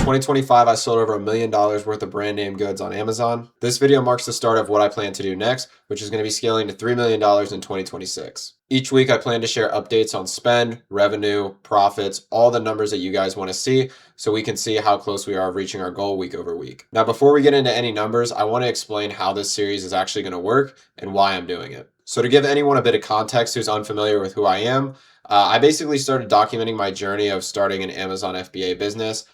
2025, I sold over $1 million worth of brand name goods on Amazon. This video marks the start of what I plan to do next, which is going to be scaling to $3 million in 2026. Each week, I plan to share updates on spend, revenue, profits, all the numbers that you guys want to see so we can see how close we are of reaching our goal week over week. Now, before we get into any numbers, I want to explain how this series is actually going to work and why I'm doing it. So to give anyone a bit of context who's unfamiliar with who I am, I basically started documenting my journey of starting an Amazon FBA business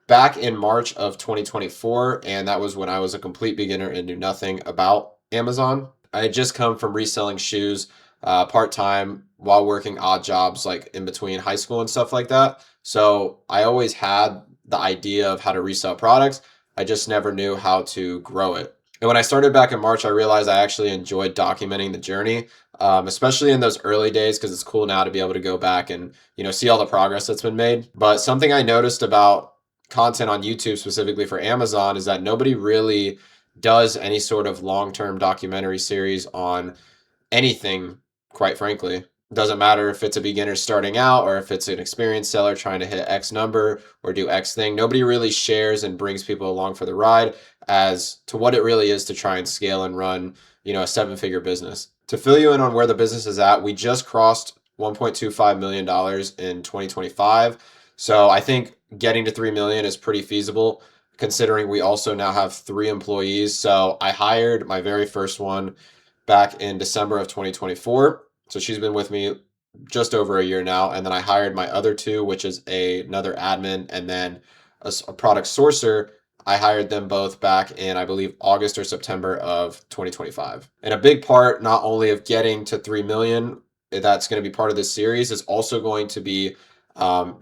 back in March of 2024, and that was when I was a complete beginner and knew nothing about Amazon. I had just come from reselling shoes part-time while working odd jobs like in between high school and stuff like that. So I always had the idea of how to resell products. I just never knew how to grow it. And when I started back in March, I realized I actually enjoyed documenting the journey, especially in those early days, because it's cool now to be able to go back and see all the progress that's been made. But something I noticed about content on YouTube specifically for Amazon is that nobody really does any sort of long-term documentary series on anything, quite frankly. It doesn't matter if it's a beginner starting out or if it's an experienced seller trying to hit X number or do X thing. Nobody really shares and brings people along for the ride as to what it really is to try and scale and run, a seven-figure business. To fill you in on where the business is at, we just crossed $1.25 million in 2025. So I think getting to 3 million is pretty feasible considering we also now have 3 employees. So I hired my very first one back in December of 2024. So she's been with me just over a year now. And then I hired my other 2, which is another admin and then a product sourcer. I hired them both back in, I believe, August or September of 2025. And a big part, not only of getting to 3 million, that's going to be part of this series, is also going to be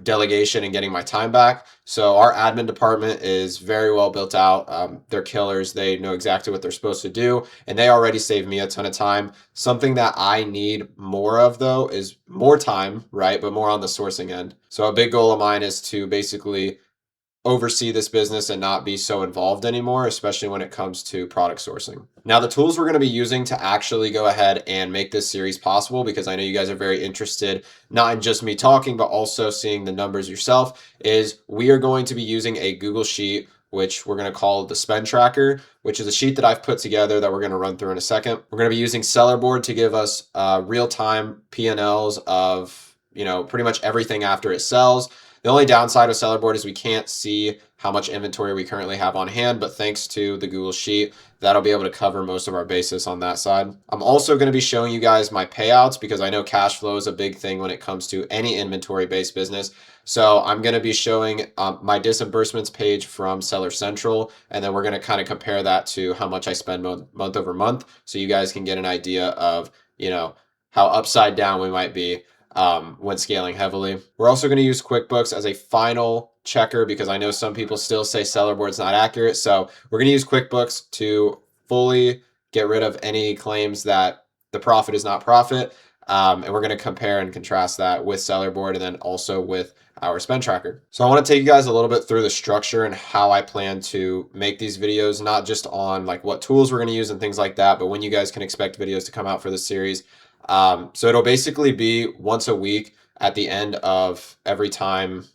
delegation and getting my time back. So our admin department is very well built out. They're killers. They know exactly what they're supposed to do, and they already save me a ton of time. Something that I need more of, though, is more time, right? But more on the sourcing end. So a big goal of mine is to basically oversee this business and not be so involved anymore, especially when it comes to product sourcing. Now, the tools we're going to be using to actually go ahead and make this series possible, because I know you guys are very interested, not in just me talking, but also seeing the numbers yourself, is we are going to be using a Google Sheet, which we're going to call the spend tracker, which is a sheet that I've put together that we're going to run through in a second. We're going to be using Sellerboard to give us real-time P&Ls of, pretty much everything after it sells. The only downside of Sellerboard is we can't see how much inventory we currently have on hand, but thanks to the Google Sheet, that'll be able to cover most of our basis on that side. I'm also going to be showing you guys my payouts because I know cash flow is a big thing when it comes to any inventory-based business. So I'm going to be showing my disbursements page from Seller Central, and then we're going to kind of compare that to how much I spend month over month, so you guys can get an idea of, how upside down we might be when scaling heavily. We're also going to use QuickBooks as a final checker because I know some people still say Sellerboard's not accurate. So we're going to use QuickBooks to fully get rid of any claims that the profit is not profit. And we're going to compare and contrast that with Sellerboard and then also with our spend tracker. So I want to take you guys a little bit through the structure and how I plan to make these videos, not just on like what tools we're going to use and things like that, but when you guys can expect videos to come out for this series. So it'll basically be once a week at the end of every time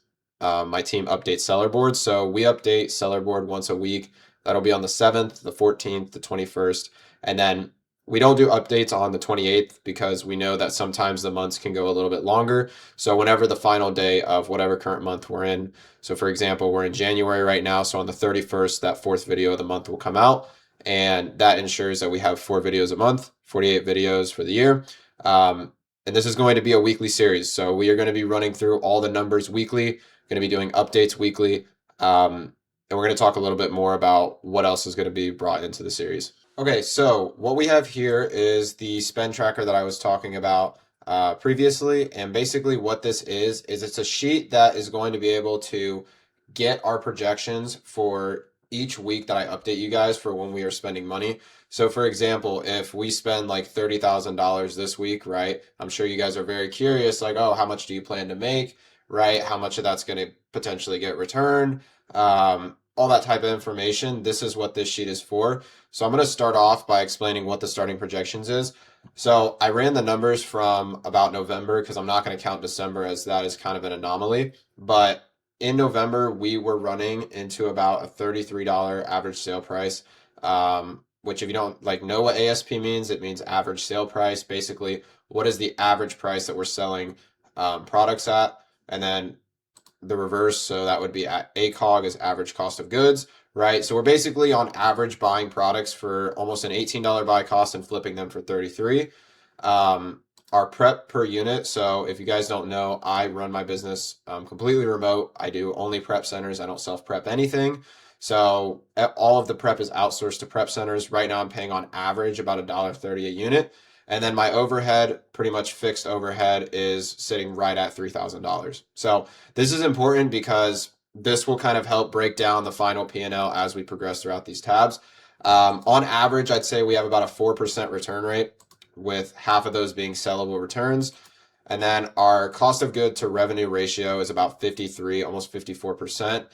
my team updates Sellerboard. So we update Sellerboard once a week. That'll be on the 7th, the 14th, the 21st. And then we don't do updates on the 28th because we know that sometimes the months can go a little bit longer. So whenever the final day of whatever current month we're in. So for example, we're in January right now. So on the 31st, that 4th video of the month will come out. And that ensures that we have 4 videos a month, 48 videos for the year. And this is going to be a weekly series. So we are going to be running through all the numbers weekly, going to be doing updates weekly. And we're going to talk a little bit more about what else is going to be brought into the series. Okay, so what we have here is the spend tracker that I was talking about previously. And basically what this is it's a sheet that is going to be able to get our projections for each week that I update you guys for when we are spending money. So for example, if we spend like $30,000 this week, right? I'm sure you guys are very curious, like, oh, how much do you plan to make, right? How much of that's going to potentially get returned? All that type of information. This is what this sheet is for. So I'm going to start off by explaining what the starting projections is. So I ran the numbers from about November because I'm not going to count December as that is kind of an anomaly. But in November, we were running into about a $33 average sale price, which if you don't like know what ASP means, it means average sale price. Basically, what is the average price that we're selling products at? And then the reverse, so that would be at ACOG is average cost of goods, right? So we're basically on average buying products for almost an $18 buy cost and flipping them for 33. Our prep per unit. So if you guys don't know, I run my business completely remote. I do only prep centers. I don't self-prep anything. So all of the prep is outsourced to prep centers. Right now I'm paying on average about $1.30 a unit. And then my overhead, pretty much fixed overhead, is sitting right at $3,000. So this is important because this will kind of help break down the final P&L as we progress throughout these tabs. On average, I'd say we have about a 4% return rate, with half of those being sellable returns. And then our cost of good to revenue ratio is about 53, almost 54%.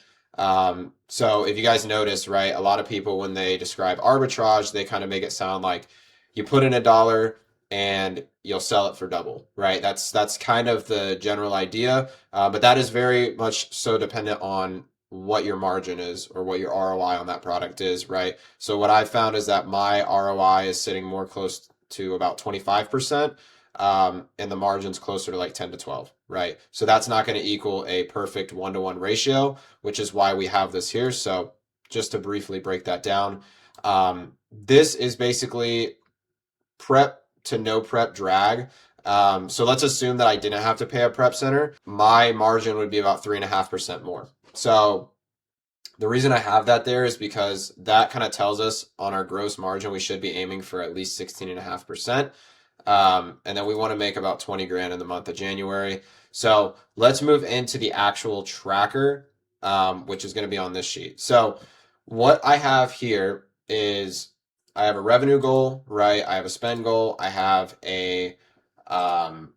So if you guys notice, right, a lot of people, when they describe arbitrage, they kind of make it sound like you put in $1 and you'll sell it for double, right? That's kind of the general idea, but that is very much so dependent on what your margin is or what your ROI on that product is, right? So what I've found is that my ROI is sitting more close to about 25%, and the margin's closer to like 10 to 12, right? So that's not going to equal a perfect 1-to-1 ratio, which is why we have this here. So just to briefly break that down, this is basically prep to no prep drag. So let's assume that I didn't have to pay a prep center. My margin would be about 3.5% more. So the reason I have that there is because that kind of tells us on our gross margin, we should be aiming for at least 16.5%. And then we want to make about 20 grand in the month of January. So let's move into the actual tracker, which is going to be on this sheet. So what I have here is I have a revenue goal, right? I have a spend goal. I have a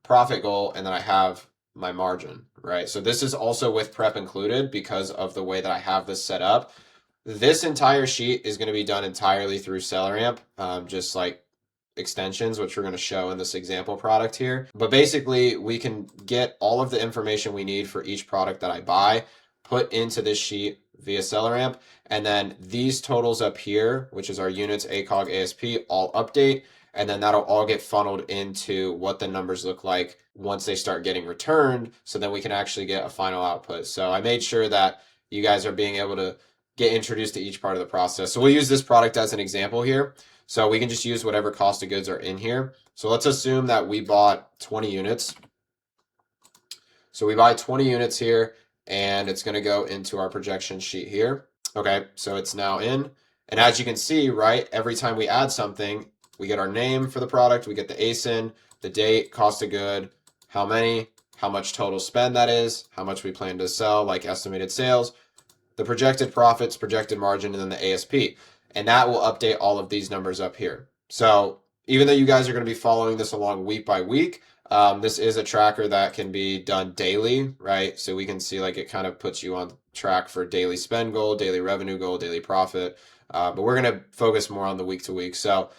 profit goal, and then I have my margin, right? So this is also with prep included because of the way that I have this set up. This entire sheet is going to be done entirely through SellerAmp, just like extensions, which we're going to show in this example product here. But basically, we can get all of the information we need for each product that I buy, put into this sheet via SellerAmp, and then these totals up here, which is our units, ACOG, ASP, all update, and then that'll all get funneled into what the numbers look like once they start getting returned, so then we can actually get a final output. So I made sure that you guys are being able to get introduced to each part of the process. So we'll use this product as an example here. So we can just use whatever cost of goods are in here. So let's assume that we bought 20 units. So we buy 20 units here, and it's going to go into our projection sheet here. Okay, so it's now in. And as you can see, right, every time we add something, we get our name for the product, we get the ASIN, the date, cost of good, how many, how much total spend that is, how much we plan to sell, like estimated sales, the projected profits, projected margin, and then the ASP. And that will update all of these numbers up here. So even though you guys are going to be following this along week by week, this is a tracker that can be done daily, right? So we can see like it kind of puts you on track for daily spend goal, daily revenue goal, daily profit. But we're going to focus more on the week to week. So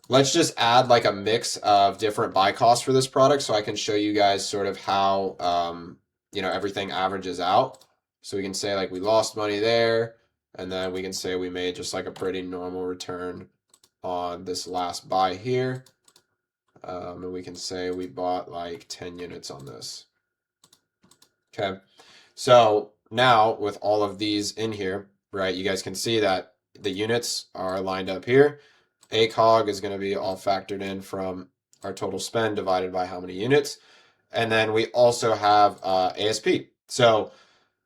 let's just add like a mix of different buy costs for this product so I can show you guys sort of how, everything averages out. So we can say like we lost money there, and then we can say we made just like a pretty normal return on this last buy here. And we can say we bought like 10 units on this. Okay. So now with all of these in here, right, you guys can see that the units are lined up here. ACOG is going to be all factored in from our total spend divided by how many units. And then we also have ASP. So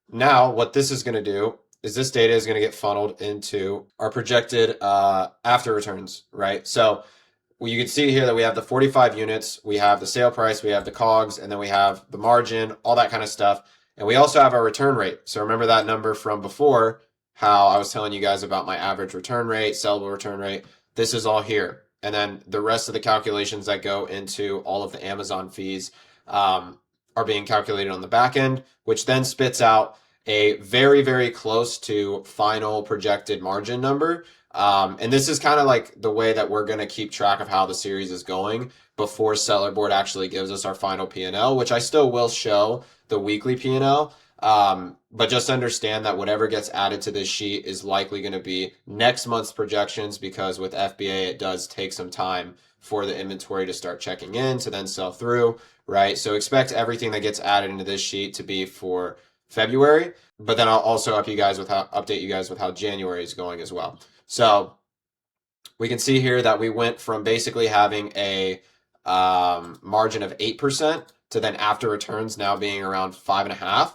now what this is going to do is this data is going to get funneled into our projected after returns, right? So you can see here that we have the 45 units, we have the sale price, we have the COGS, and then we have the margin, all that kind of stuff. And we also have our return rate. So remember that number from before, how I was telling you guys about my average return rate, sellable return rate. This is all here. And then the rest of the calculations that go into all of the Amazon fees are being calculated on the back end, which then spits out a very, very close to final projected margin number. And this is kind of like the way that we're going to keep track of how the series is going before Sellerboard actually gives us our final P&L, which I still will show the weekly P&L. But just understand that whatever gets added to this sheet is likely going to be next month's projections, because with FBA, it does take some time for the inventory to start checking in to then sell through, right? So expect everything that gets added into this sheet to be for February, but then I'll also update you guys with how January is going as well. So we can see here that we went from basically having a margin of 8% to then after returns now being around 5.5%.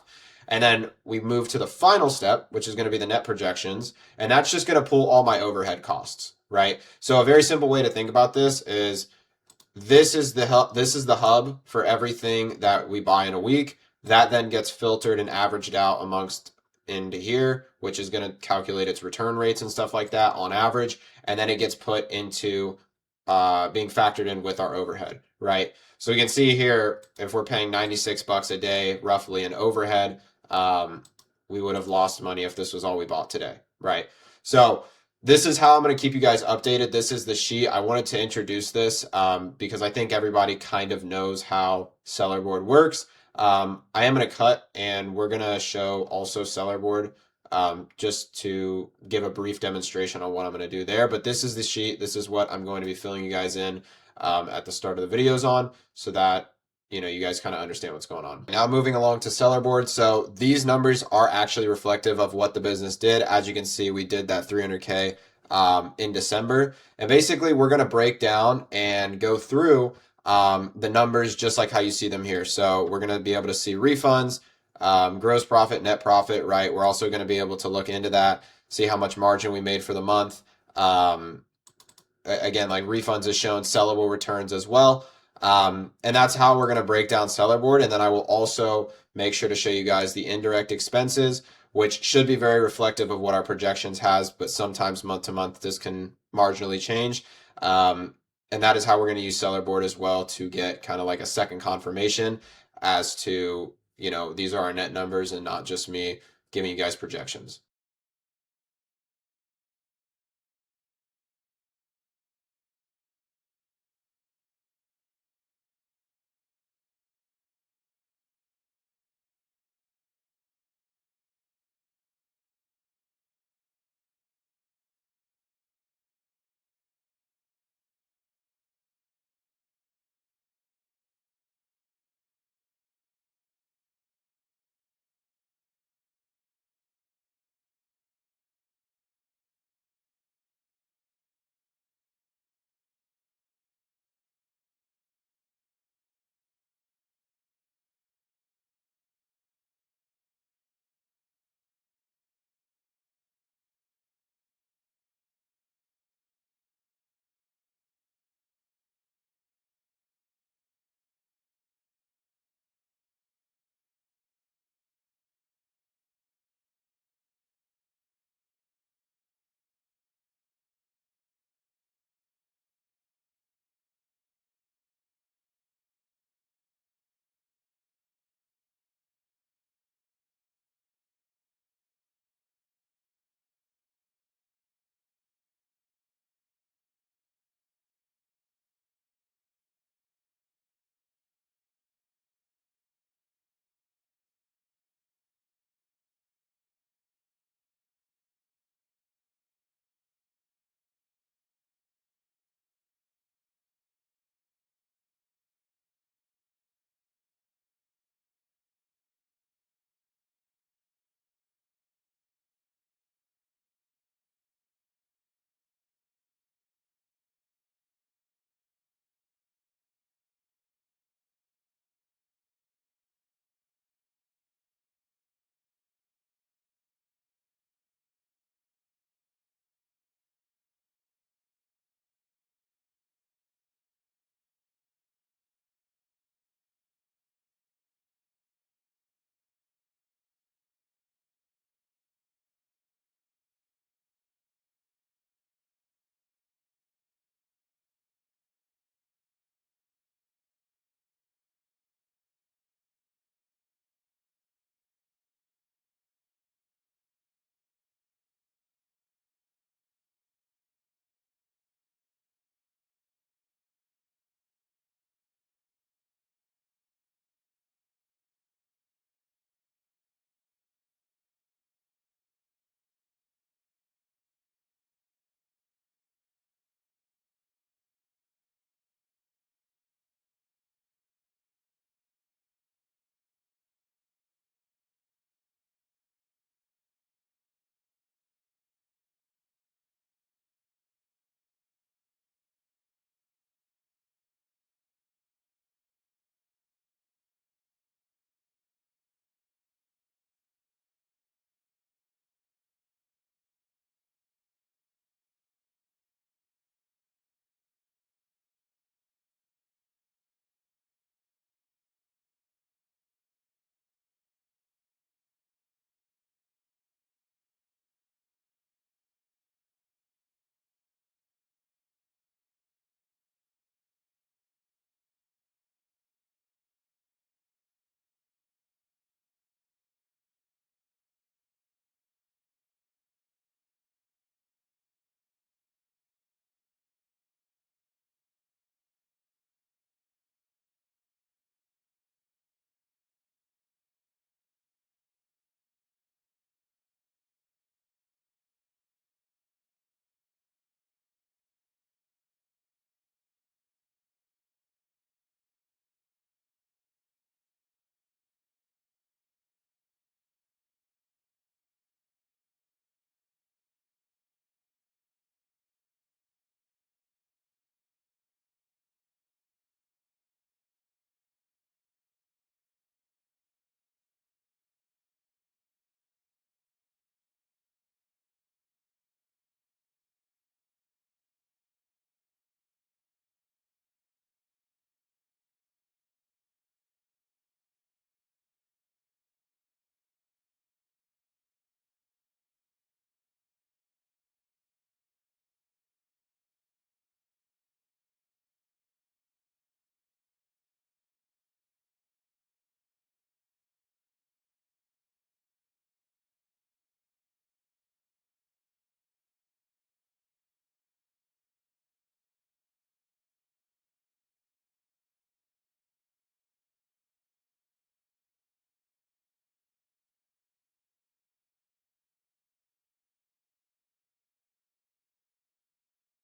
And then we move to the final step, which is going to be the net projections. And that's just going to pull all my overhead costs, right? So a very simple way to think about this is this is the hub for everything that we buy in a week. That then gets filtered and averaged out amongst into here, which is going to calculate its return rates and stuff like that on average. And then it gets put into being factored in with our overhead, right? So we can see here, if we're paying $96 a day roughly in overhead, we would have lost money if this was all we bought today, right? So this is how I'm going to keep you guys updated. This is the sheet. I wanted to introduce this because I think everybody kind of knows how Sellerboard works. I am going to cut and we're going to show also Sellerboard just to give a brief demonstration on what I'm going to do there. But this is the sheet. This is what I'm going to be filling you guys in at the start of the videos on, so that you guys kind of understand what's going on. Now moving along to Sellerboard. So these numbers are actually reflective of what the business did. As you can see, we did that 300K in December. And basically we're going to break down and go through the numbers just like how you see them here. So we're going to be able to see refunds, gross profit, net profit, right? We're also going to be able to look into that, see how much margin we made for the month. Again, like refunds is shown, sellable returns as well. And that's how we're going to break down Sellerboard. And then I will also make sure to show you guys the indirect expenses, which should be very reflective of what our projections has, but sometimes month to month, this can marginally change. And that is how we're going to use Sellerboard as well to get kind of like a second confirmation as to, these are our net numbers and not just me giving you guys projections.